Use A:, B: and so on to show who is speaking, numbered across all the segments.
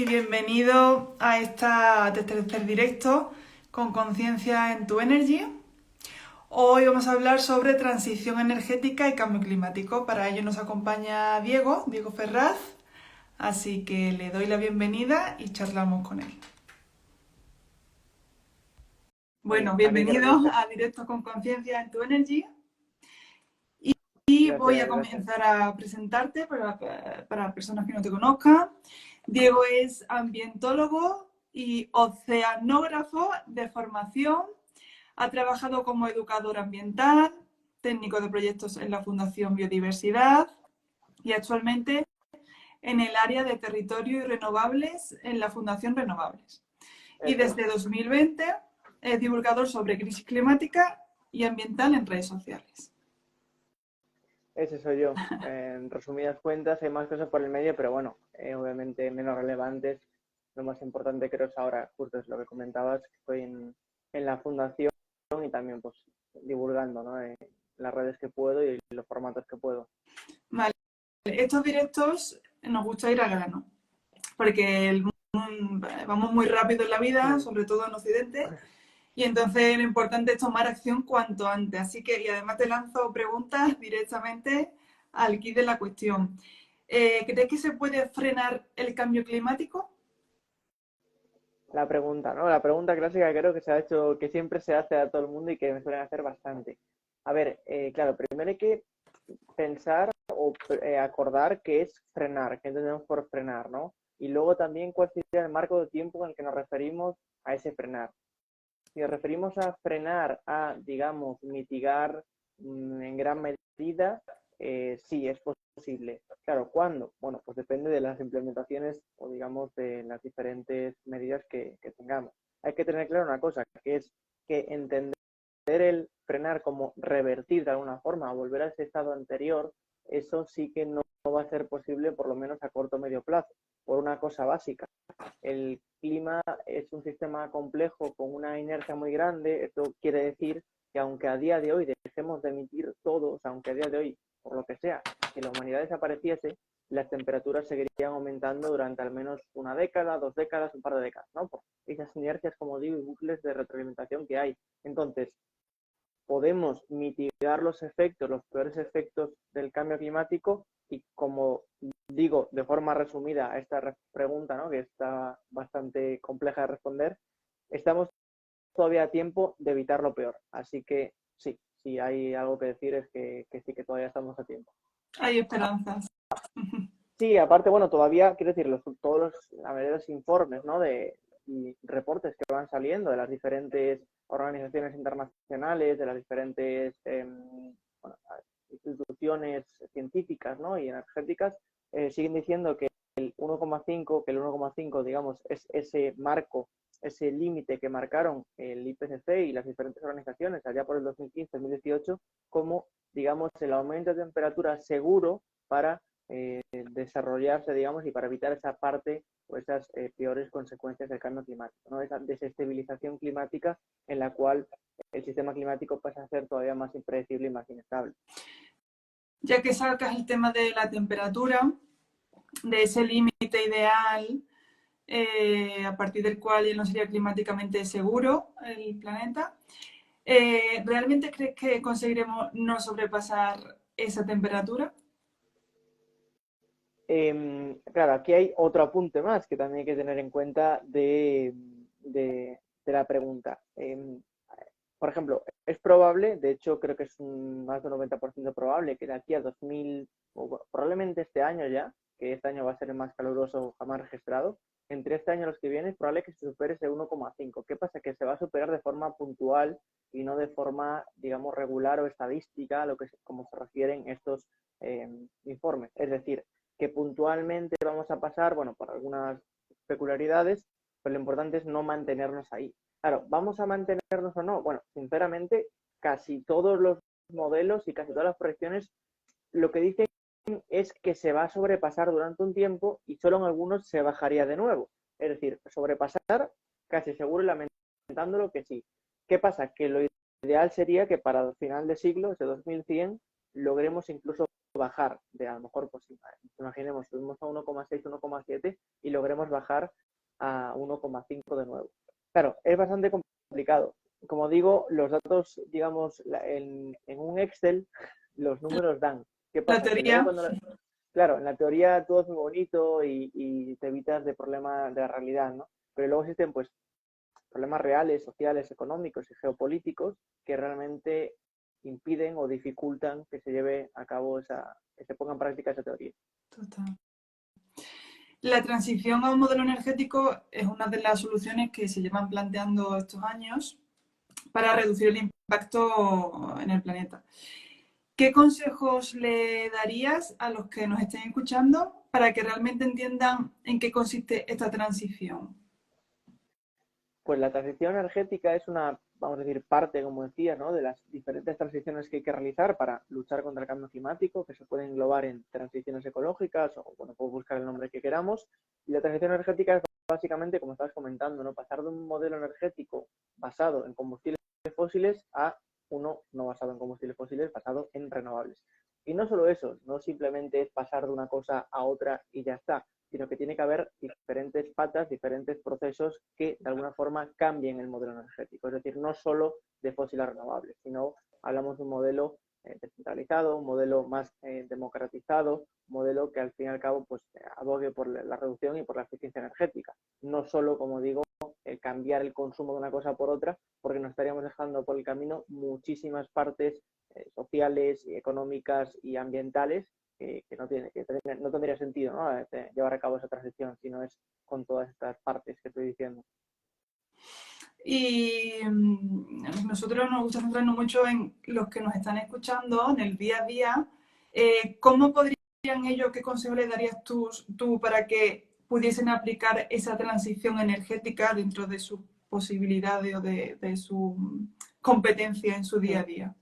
A: Y bienvenido a este tercer directo con Conciencia en tu Energy. Hoy vamos a hablar sobre transición energética y cambio climático. Para ello nos acompaña Diego Ferraz, así que le doy la bienvenida y charlamos con él. Bueno,
B: Aquí
A: bienvenido
B: Carolina.
A: a Directo con Conciencia en tu Energy. Y voy a
B: Gracias.
A: comenzar a presentarte para personas que no te conozcan. Diego es ambientólogo y oceanógrafo de formación. Ha trabajado como educador ambiental, técnico de proyectos en la Fundación Biodiversidad y actualmente en el área de territorio y renovables en la Fundación Renovables. Y
B: Eso es.
A: desde 2020 es divulgador sobre crisis climática y ambiental en redes sociales.
B: Ese soy yo. En resumidas cuentas, hay más cosas por el medio, pero bueno, obviamente menos relevantes. Lo más importante creo es ahora, justo es lo que comentabas, que estoy en la fundación y también pues divulgando, ¿no? En las redes que puedo y los formatos que puedo.
A: Vale. Estos directos nos gusta ir al grano, porque vamos muy rápido en la vida,
B: Mm.
A: sobre todo en Occidente, y entonces lo importante es tomar acción cuanto antes. Así que, y además te lanzo preguntas directamente al quid de la cuestión. ¿Crees que se puede frenar el cambio climático?
B: La pregunta, ¿no? La pregunta clásica que creo que se ha hecho, que siempre se hace a todo el mundo y que me suelen hacer bastante. A ver, claro, primero hay que pensar o acordar qué es frenar, qué entendemos por frenar, ¿no? Y luego también cuál sería el marco de tiempo en el que nos referimos a ese frenar. Si nos referimos a frenar, a, digamos, mitigar en gran medida, sí, es posible. Claro, ¿cuándo? Bueno, pues depende de las implementaciones o, digamos, de las diferentes medidas que tengamos. Hay que tener claro una cosa, que es que entender el frenar como revertir de alguna forma, volver a ese estado anterior, eso sí que no va a ser posible, por lo menos a corto o medio plazo, por una cosa básica. El clima es un sistema complejo con una inercia muy grande. Esto quiere decir que aunque a día de hoy dejemos de emitir todos, aunque a día de hoy, por lo que sea, que la humanidad desapareciese, las temperaturas seguirían aumentando durante al menos una década, 2 décadas, un par de décadas, ¿no? Por esas inercias, como digo, y bucles de retroalimentación que hay. Entonces, podemos mitigar los efectos, los peores efectos del cambio climático y, como digo de forma resumida a esta pregunta, ¿no? Que está bastante compleja de responder, estamos todavía a tiempo de evitar lo peor. Así que sí, si hay algo que decir es que sí que todavía estamos a tiempo.
A: Hay esperanzas.
B: Sí, aparte, bueno, todavía, quiero decir, todos la mayoría de los informes, ¿no? Y reportes que van saliendo de las diferentes organizaciones internacionales, de las diferentes bueno, instituciones científicas, ¿no? Y energéticas, siguen diciendo que el 1,5, digamos, es ese marco, ese límite que marcaron el IPCC y las diferentes organizaciones allá por el 2015-2018 como, digamos, el aumento de temperatura seguro para desarrollarse, digamos, y para evitar esa parte o esas peores consecuencias del cambio climático, ¿no? Esa desestabilización climática en la cual el sistema climático pasa a ser todavía más impredecible y más inestable.
A: Ya que sacas el tema de la temperatura, de ese límite ideal, a partir del cual ya no sería climáticamente seguro el planeta, ¿realmente crees que conseguiremos no sobrepasar esa temperatura?
B: Claro, aquí hay otro apunte más que también hay que tener en cuenta de la pregunta. Por ejemplo, es probable, de hecho creo que es más de un 90% probable que de aquí a 2000, o probablemente este año ya, que este año va a ser el más caluroso jamás registrado, entre este año y los que vienen es probable que se supere ese 1,5. ¿Qué pasa? Que se va a superar de forma puntual y no de forma, digamos, regular o estadística, a lo que como se refieren estos informes. Es decir, que puntualmente vamos a pasar, bueno, por algunas peculiaridades, pero lo importante es no mantenernos ahí. Claro, ¿vamos a mantenernos o no? Bueno, sinceramente, casi todos los modelos y casi todas las proyecciones lo que dicen es que se va a sobrepasar durante un tiempo y solo en algunos se bajaría de nuevo. Es decir, sobrepasar casi seguro y lamentándolo que sí. ¿Qué pasa? Que lo ideal sería que para el final de siglo, ese 2100, logremos incluso bajar de a lo mejor, pues imaginemos, subimos a 1,6, 1,7 y logremos bajar a 1,5 de nuevo. Claro, es bastante complicado. Como digo, los datos, digamos, en un Excel, los números dan. ¿Qué
A: La
B: pasa? Que luego
A: teoría,
B: cuando, claro, en la teoría todo es muy bonito y te evitas de problemas de la realidad, ¿no? Pero luego existen, pues, problemas reales, sociales, económicos y geopolíticos que realmente impiden o dificultan que se lleve a cabo que se ponga en práctica esa teoría.
A: total. La transición a un modelo energético es una de las soluciones que se llevan planteando estos años para reducir el impacto en el planeta. ¿Qué consejos le darías a los que nos estén escuchando para que realmente entiendan en qué consiste esta transición?
B: Pues la transición energética es una, vamos a decir, parte, como decía, ¿no? De las diferentes transiciones que hay que realizar para luchar contra el cambio climático, que se pueden englobar en transiciones ecológicas o, bueno, podemos buscar el nombre que queramos. Y la transición energética es básicamente, como estabas comentando, ¿no? Pasar de un modelo energético basado en combustibles fósiles a uno no basado en combustibles fósiles, basado en renovables. Y no solo eso, no simplemente es pasar de una cosa a otra y ya está, sino que tiene que haber diferentes patas, diferentes procesos que de alguna forma cambien el modelo energético. Es decir, no solo de fósiles renovables, sino hablamos de un modelo descentralizado, un modelo más democratizado, un modelo que al fin y al cabo pues abogue por la reducción y por la eficiencia energética. No solo, como digo, cambiar el consumo de una cosa por otra, porque nos estaríamos dejando por el camino muchísimas partes sociales, económicas y ambientales que no tendría sentido, ¿no? Llevar a cabo esa transición si no es con todas estas partes que estoy diciendo.
A: Y nosotros nos gusta centrarnos mucho en los que nos están escuchando, en el día a día. ¿Cómo podrían ellos, qué consejo les darías tú para que pudiesen aplicar esa transición energética dentro de sus posibilidades o de su competencia en su día a día?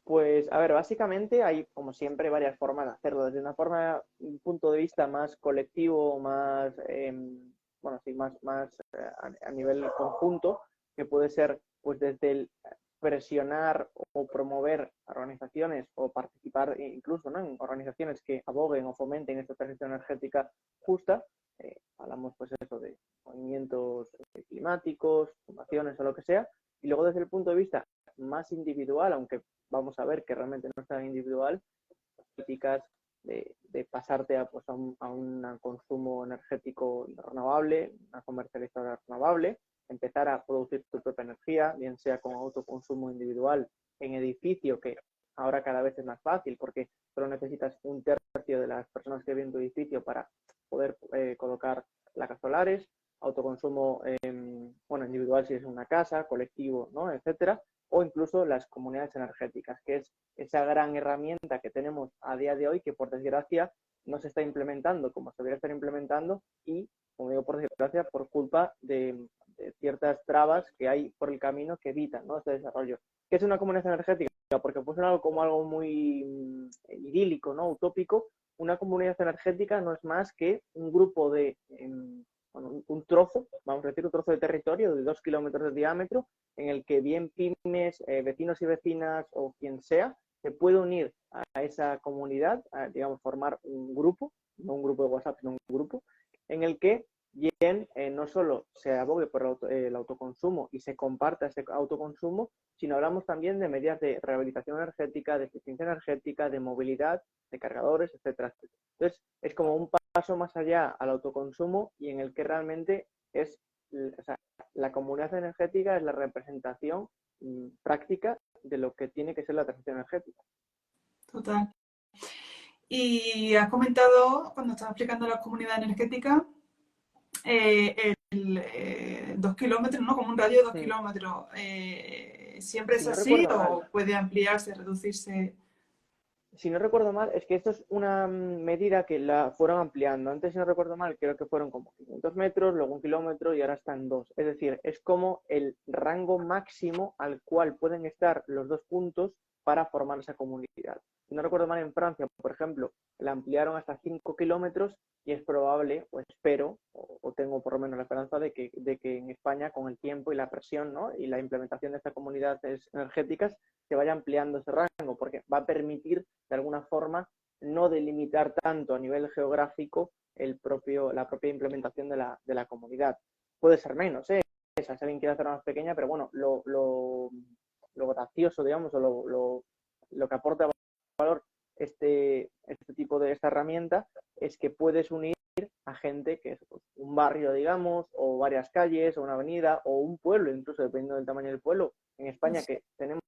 B: Pues, a ver, básicamente hay, como siempre, varias formas de hacerlo. Desde un punto de vista más colectivo, más, bueno, sí, más a nivel conjunto, que puede ser, pues, desde el presionar o promover organizaciones o participar incluso, ¿no? En organizaciones que aboguen o fomenten esta transición energética justa. Hablamos, pues, eso de movimientos climáticos, fundaciones o lo que sea. Y luego, desde el punto de vista más individual, aunque vamos a ver que realmente no es tan individual, políticas de pasarte pues, a un consumo energético renovable, una comercialización renovable, empezar a producir tu propia energía, bien sea con autoconsumo individual en edificio, que ahora cada vez es más fácil porque solo necesitas un tercio de las personas que viven en tu edificio para poder colocar placas solares, autoconsumo bueno, individual si es una casa, colectivo, ¿no? Etcétera, o incluso las comunidades energéticas, que es esa gran herramienta que tenemos a día de hoy que por desgracia no se está implementando como se debería estar implementando y, como digo, por desgracia, por culpa de ciertas trabas que hay por el camino que evitan, ¿no? Este desarrollo. ¿Qué es una comunidad energética? Porque puede ser algo como algo muy idílico, ¿no? Utópico. Una comunidad energética no es más que un grupo de bueno, un trozo, vamos a decir, un trozo de territorio de 2 kilómetros de diámetro, en el que bien pymes, vecinos y vecinas o quien sea, se puede unir a esa comunidad, digamos, formar un grupo, no un grupo de WhatsApp, sino un grupo, en el que bien no solo se abogue por el autoconsumo y se comparta ese autoconsumo, sino hablamos también de medidas de rehabilitación energética, de eficiencia energética, de movilidad, de cargadores, etcétera, etcétera. Entonces, es como un paso más allá al autoconsumo y en el que realmente es, o sea, la comunidad energética es la representación práctica de lo que tiene que ser la transición energética.
A: Total. Y has comentado, cuando estabas explicando la comunidad energética, 2 kilómetros, ¿no? Como un radio de 2 kilómetros. ¿Siempre es
B: Si no
A: así
B: recuerdo mal,
A: o puede ampliarse, reducirse?
B: si no recuerdo mal, es que esto es una medida que la fueron ampliando. Antes, si no recuerdo mal, creo que fueron como 500 metros, luego 1 kilómetro y ahora están 2. Es decir, es como el rango máximo al cual pueden estar los dos puntos para formar esa comunidad. Si no recuerdo mal, en Francia, por ejemplo, la ampliaron hasta 5 kilómetros y es probable, o espero, o tengo por lo menos la esperanza de que en España, con el tiempo y la presión, ¿no? Y la implementación de estas comunidades energéticas, se vaya ampliando ese rango, porque va a permitir de alguna forma, no delimitar tanto a nivel geográfico la propia implementación de la comunidad. Puede ser menos, ¿eh? O sea, si alguien quiere hacerla más pequeña, pero bueno, lo gracioso, digamos, o lo que aporta valor este tipo de esta herramienta es que puedes unir a gente que es pues, un barrio, digamos, o varias calles, o una avenida, o un pueblo, incluso dependiendo del tamaño del pueblo. En España, que tenemos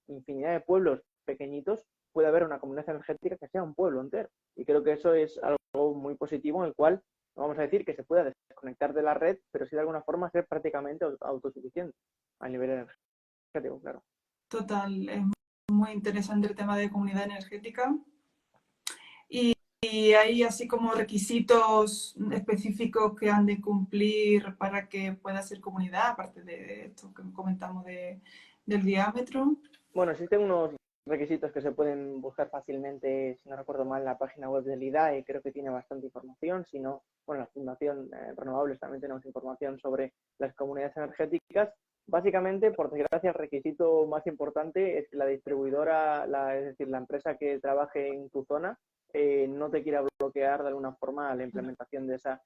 B: infinidad de pueblos pequeñitos, puede haber una comunidad energética que sea un pueblo entero. Y creo que eso es algo muy positivo en el cual no vamos a decir que se pueda desconectar de la red, pero sí de alguna forma ser prácticamente autosuficiente a nivel energético, claro.
A: Total, es muy interesante el tema de comunidad energética. Y hay así como requisitos específicos que han de cumplir para que pueda ser comunidad, aparte de esto que comentamos del diámetro.
B: Bueno, existen unos requisitos que se pueden buscar fácilmente, si no recuerdo mal, en la página web del IDAE, creo que tiene bastante información, si no, bueno, la Fundación Renovables también tenemos información sobre las comunidades energéticas. Básicamente, por desgracia, el requisito más importante es que la distribuidora, es decir, la empresa que trabaje en tu zona, no te quiera bloquear de alguna forma la implementación de esa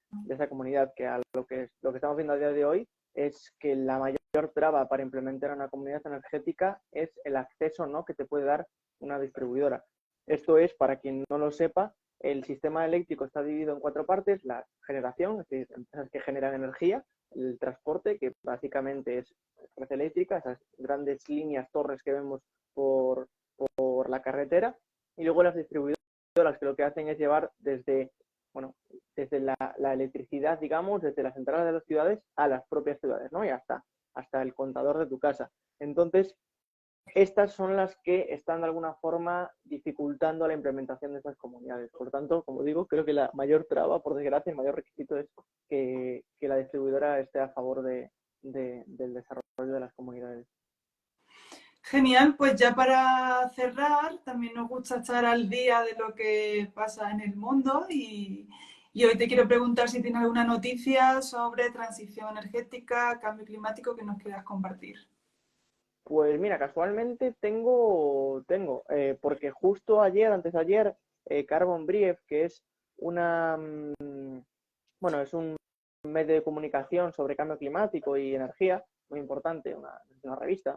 B: comunidad, que lo que estamos viendo a día de hoy es que la mayor traba para implementar una comunidad energética es el acceso, ¿no?, que te puede dar una distribuidora. Esto es, para quien no lo sepa, el sistema eléctrico está dividido en 4 partes: la generación, es decir, empresas que generan energía; el transporte, que básicamente es red eléctrica, esas grandes líneas, torres que vemos por la carretera; y luego las distribuidoras, que lo que hacen es llevar desde la electricidad, digamos, desde las entradas de las ciudades a las propias ciudades, ¿no? Y hasta el contador de tu casa. Entonces, estas son las que están de alguna forma dificultando la implementación de estas comunidades. Por tanto, como digo, creo que la mayor traba, por desgracia, el mayor requisito es que la distribuidora esté a favor del desarrollo de las comunidades.
A: Genial, pues ya para cerrar, también nos gusta estar al día de lo que pasa en el mundo y hoy te quiero preguntar si tienes alguna noticia sobre transición energética, cambio climático que nos quieras compartir.
B: Pues mira, casualmente tengo porque justo antes de ayer, Carbon Brief, que es es un medio de comunicación sobre cambio climático y energía, muy importante, una revista,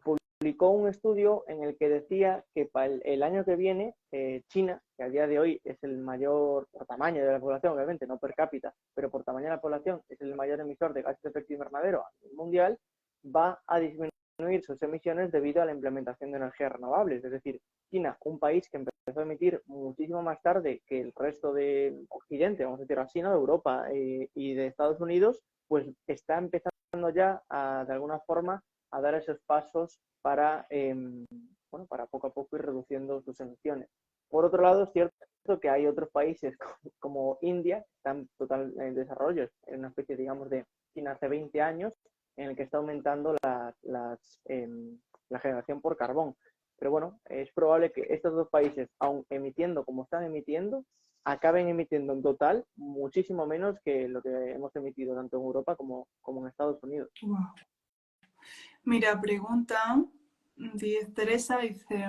B: publicó un estudio en el que decía que para el año que viene, China, que a día de hoy es el mayor, por tamaño de la población, obviamente, no per cápita, pero por tamaño de la población, es el mayor emisor de gases de efecto invernadero a nivel mundial, va a disminuir sus emisiones debido a la implementación de energías renovables. Es decir, China, un país que empezó a emitir muchísimo más tarde que el resto de Occidente, vamos a decir así, ¿no?, de Europa y de Estados Unidos, pues está empezando ya de alguna forma a dar esos pasos para poco a poco ir reduciendo sus emisiones. Por otro lado, es cierto que hay otros países como India, que están en total desarrollo, en una especie, digamos, de China hace 20 años, en el que está aumentando la generación por carbón. Pero bueno, es probable que estos dos países, aun emitiendo como están emitiendo, acaben emitiendo en total muchísimo menos que lo que hemos emitido tanto en Europa como en Estados Unidos.
A: Wow. Mira, pregunta, Teresa dice,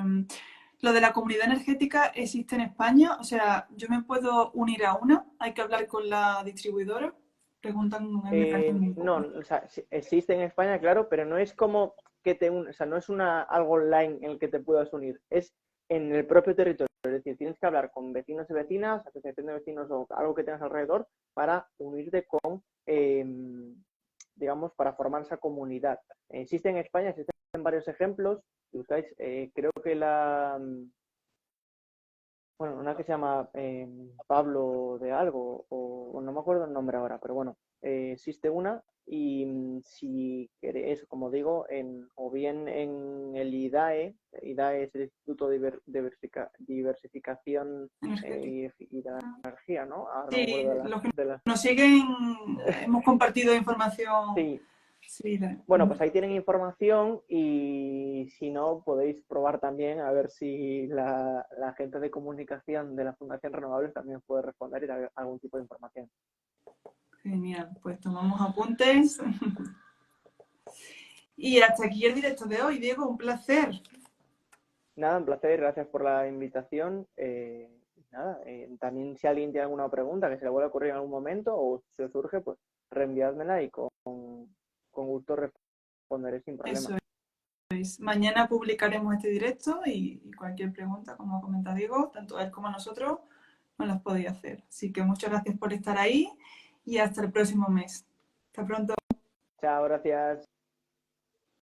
A: ¿lo de la comunidad energética existe en España? O sea, ¿yo me puedo unir a una? ¿Hay que hablar con la distribuidora? Preguntan el mecanismo un
B: No,
A: poco.
B: o sea, existe en España, claro, pero no es como que o sea, no es algo online en el que te puedas unir, es en el propio territorio. Es decir, tienes que hablar con vecinos y vecinas, asociación de vecinos o algo que tengas alrededor para unirte con, digamos, para formar esa comunidad. Existe en España, existen varios ejemplos. Si buscáis, creo que una que se llama Pablo de algo, o no me acuerdo el nombre ahora, pero bueno, existe una. Y si queréis, como digo, o bien en el IDAE es el Instituto de Diversificación y de Energía, ¿no? Ahora no me
A: Sí,
B: acuerdo
A: los que
B: de las...
A: nos siguen hemos compartido información.
B: Sí.
A: Sí,
B: Bueno, pues ahí tienen información y si no, podéis probar también a ver si la gente de comunicación de la Fundación Renovables también puede responder y dar algún tipo de información.
A: Genial, pues tomamos apuntes. Y hasta aquí el directo de hoy, Diego, un placer.
B: Nada, un placer, gracias por la invitación. Nada, también si alguien tiene alguna pregunta que se le vuelva a ocurrir en algún momento o si os surge, pues reenviádmela y con gusto responderé sin problema.
A: Eso es. Mañana publicaremos este directo y cualquier pregunta, como comenta Diego, tanto él como nosotros, nos las podéis hacer. Así que muchas gracias por estar ahí y hasta el próximo mes. Hasta pronto.
B: Chao, gracias.